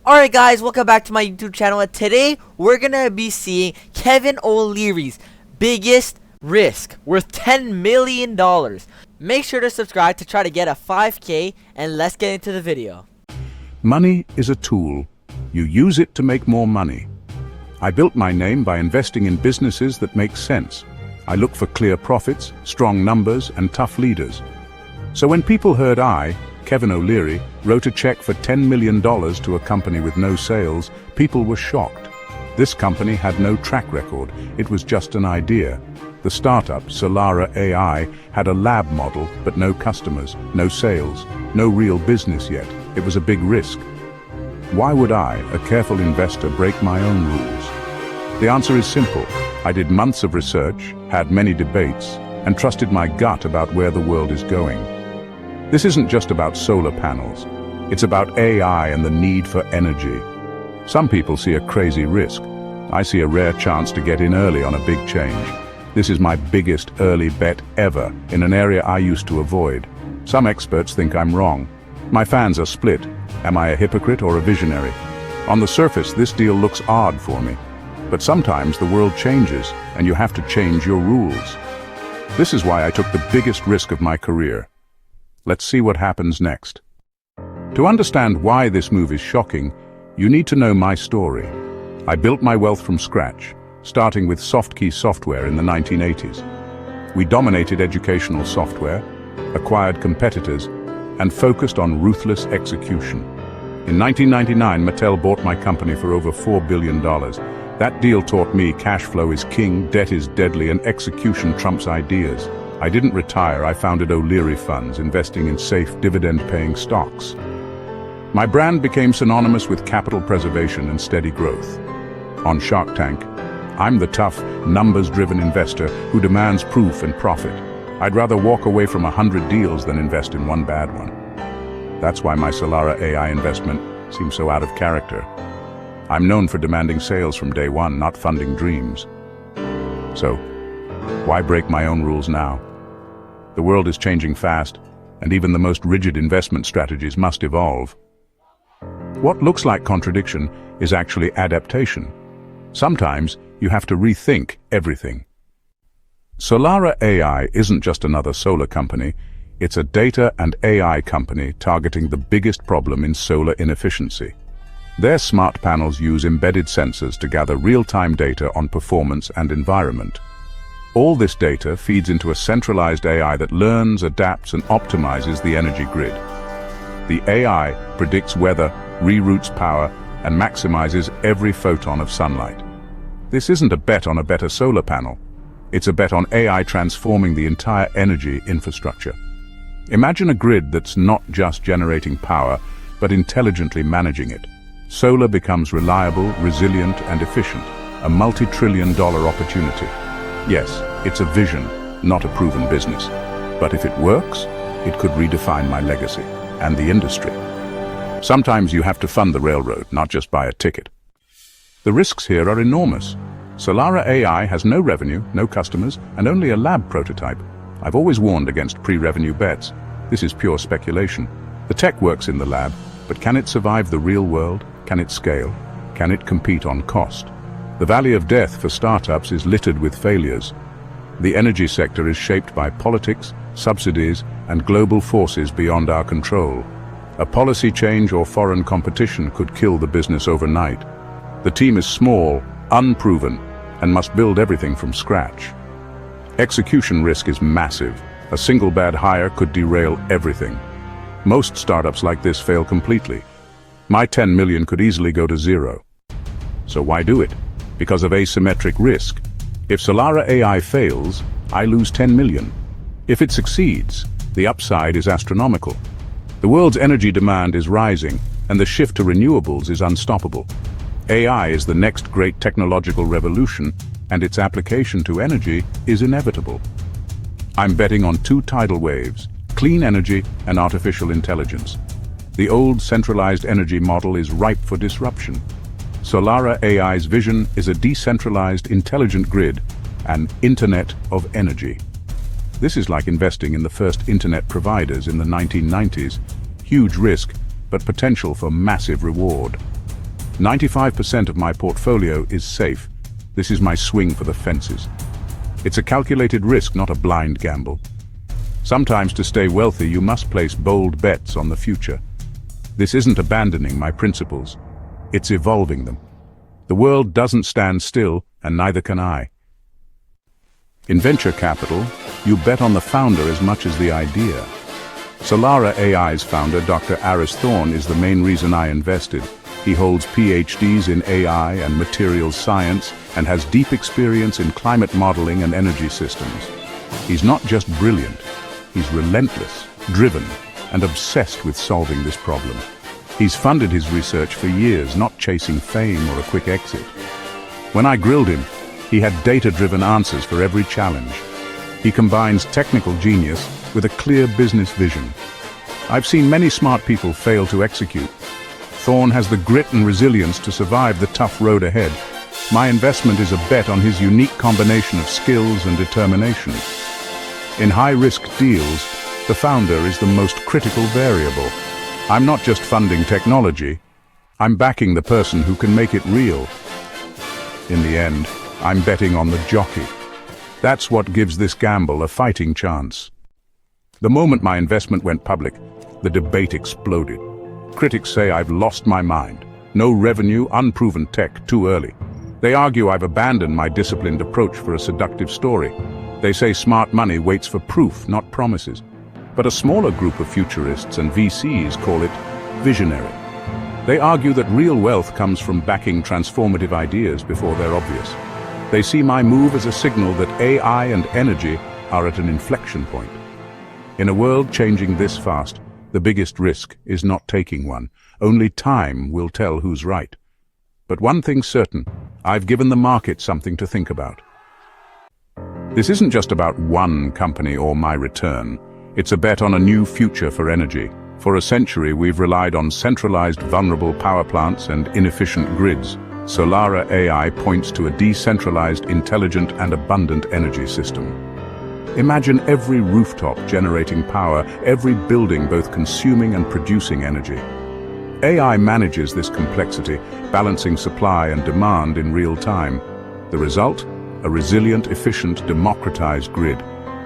Alright guys, welcome back to my YouTube channel, and today we're gonna be seeing Kevin O'Leary's biggest risk worth $10 million. Make sure to subscribe to try to get a 5K, and let's get into the video. Money is a tool. You use it to make more money. I built my name by investing in businesses that make sense. I look for clear profits, strong numbers, and tough leaders. So when people heard Kevin O'Leary, wrote a check for $10 million to a company with no sales, people were shocked. This company had no track record. It was just an idea. The startup, Solara AI, had a lab model, but no customers, no sales, no real business yet. It was a big risk. Why would I, a careful investor, break my own rules? The answer is simple. I did months of research, had many debates, and trusted my gut about where the world is going. This isn't just about solar panels. It's about AI and the need for energy. Some people see a crazy risk. I see a rare chance to get in early on a big change. This is my biggest early bet ever in an area I used to avoid. Some experts think I'm wrong. My fans are split. Am I a hypocrite or a visionary? On the surface, this deal looks odd for me. But sometimes the world changes, and you have to change your rules. This is why I took the biggest risk of my career. Let's see what happens next. To understand why this move is shocking, you need to know my story. I built my wealth from scratch, starting with SoftKey Software in the 1980s. We dominated educational software, acquired competitors, and focused on ruthless execution. In 1999, Mattel bought my company for over $4 billion. That deal taught me cash flow is king, debt is deadly, and execution trumps ideas. I didn't retire. I founded O'Leary Funds, investing in safe, dividend-paying stocks. My brand became synonymous with capital preservation and steady growth. On Shark Tank, I'm the tough, numbers-driven investor who demands proof and profit. I'd rather walk away from 100 deals than invest in one bad one. That's why my Solara AI investment seems so out of character. I'm known for demanding sales from day one, not funding dreams. So, why break my own rules now? The world is changing fast, and even the most rigid investment strategies must evolve. What looks like contradiction is actually adaptation. Sometimes you have to rethink everything. Solara AI isn't just another solar company, it's a data and AI company targeting the biggest problem in solar inefficiency. Their smart panels use embedded sensors to gather real-time data on performance and environment. All this data feeds into a centralized AI that learns, adapts, and optimizes the energy grid. The AI predicts weather, reroutes power, and maximizes every photon of sunlight. This isn't a bet on a better solar panel. It's a bet on AI transforming the entire energy infrastructure. Imagine a grid that's not just generating power, but intelligently managing it. Solar becomes reliable, resilient, and efficient, a multi-trillion-dollar opportunity. Yes, it's a vision, not a proven business. But if it works, it could redefine my legacy and the industry. Sometimes you have to fund the railroad, not just buy a ticket. The risks here are enormous. Solara AI has no revenue, no customers, and only a lab prototype. I've always warned against pre-revenue bets. This is pure speculation. The tech works in the lab, but can it survive the real world? Can it scale? Can it compete on cost? The valley of death for startups is littered with failures. The energy sector is shaped by politics, subsidies, and global forces beyond our control. A policy change or foreign competition could kill the business overnight. The team is small, unproven, and must build everything from scratch. Execution risk is massive. A single bad hire could derail everything. Most startups like this fail completely. My 10 million could easily go to zero. So why do it? Because of asymmetric risk. If Solara AI fails, I lose 10 million. If it succeeds, the upside is astronomical. The world's energy demand is rising, and the shift to renewables is unstoppable. AI is the next great technological revolution, and its application to energy is inevitable. I'm betting on two tidal waves: clean energy and artificial intelligence. The old centralized energy model is ripe for disruption. Solara AI's vision is a decentralized, intelligent grid, an internet of energy. This is like investing in the first internet providers in the 1990s. Huge risk, but potential for massive reward. 95% of my portfolio is safe. This is my swing for the fences. It's a calculated risk, not a blind gamble. Sometimes to stay wealthy, you must place bold bets on the future. This isn't abandoning my principles. It's evolving them. The world doesn't stand still, and neither can I. In venture capital, you bet on the founder as much as the idea. Solara AI's founder, Dr. Aris Thorne, is the main reason I invested. He holds PhDs in AI and materials science and has deep experience in climate modeling and energy systems. He's not just brilliant, he's relentless, driven, and obsessed with solving this problem. He's funded his research for years, not chasing fame or a quick exit. When I grilled him, he had data-driven answers for every challenge. He combines technical genius with a clear business vision. I've seen many smart people fail to execute. Thorne has the grit and resilience to survive the tough road ahead. My investment is a bet on his unique combination of skills and determination. In high-risk deals, the founder is the most critical variable. I'm not just funding technology, I'm backing the person who can make it real. In the end, I'm betting on the jockey. That's what gives this gamble a fighting chance. The moment my investment went public, the debate exploded. Critics say I've lost my mind. No revenue, unproven tech, too early. They argue I've abandoned my disciplined approach for a seductive story. They say smart money waits for proof, not promises. But a smaller group of futurists and VCs call it visionary. They argue that real wealth comes from backing transformative ideas before they're obvious. They see my move as a signal that AI and energy are at an inflection point. In a world changing this fast, the biggest risk is not taking one. Only time will tell who's right. But one thing's certain, I've given the market something to think about. This isn't just about one company or my return. It's a bet on a new future for energy. For a century, we've relied on centralized, vulnerable power plants and inefficient grids. Solara AI points to a decentralized, intelligent, and abundant energy system. Imagine every rooftop generating power, every building both consuming and producing energy. AI manages this complexity, balancing supply and demand in real time. The result? A resilient, efficient, democratized grid.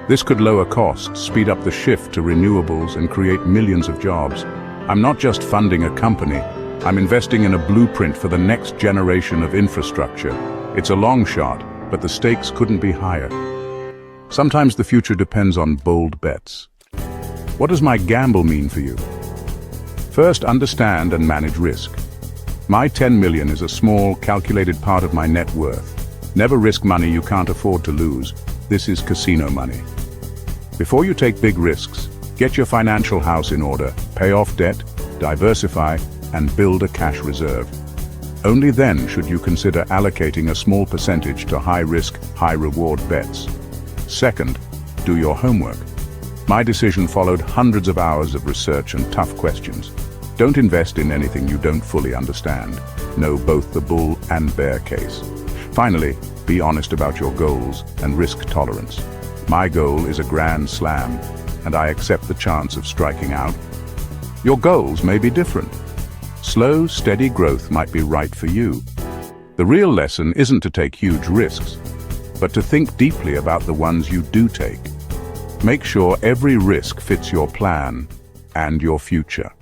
This could lower costs, speed up the shift to renewables, and create millions of jobs. I'm not just funding a company, I'm investing in a blueprint for the next generation of infrastructure. It's a long shot, but the stakes couldn't be higher. Sometimes the future depends on bold bets. What does my gamble mean for you? First, understand and manage risk. My 10 million is a small, calculated part of my net worth. Never risk money you can't afford to lose. This is casino money. Before you take big risks, get your financial house in order, pay off debt, diversify, and build a cash reserve. Only then should you consider allocating a small percentage to high-risk, high-reward bets. Second, do your homework. My decision followed hundreds of hours of research and tough questions. Don't invest in anything you don't fully understand. Know both the bull and bear case. Finally, be honest about your goals and risk tolerance. My goal is a grand slam, and I accept the chance of striking out. Your goals may be different. Slow, steady growth might be right for you. The real lesson isn't to take huge risks, but to think deeply about the ones you do take. Make sure every risk fits your plan and your future.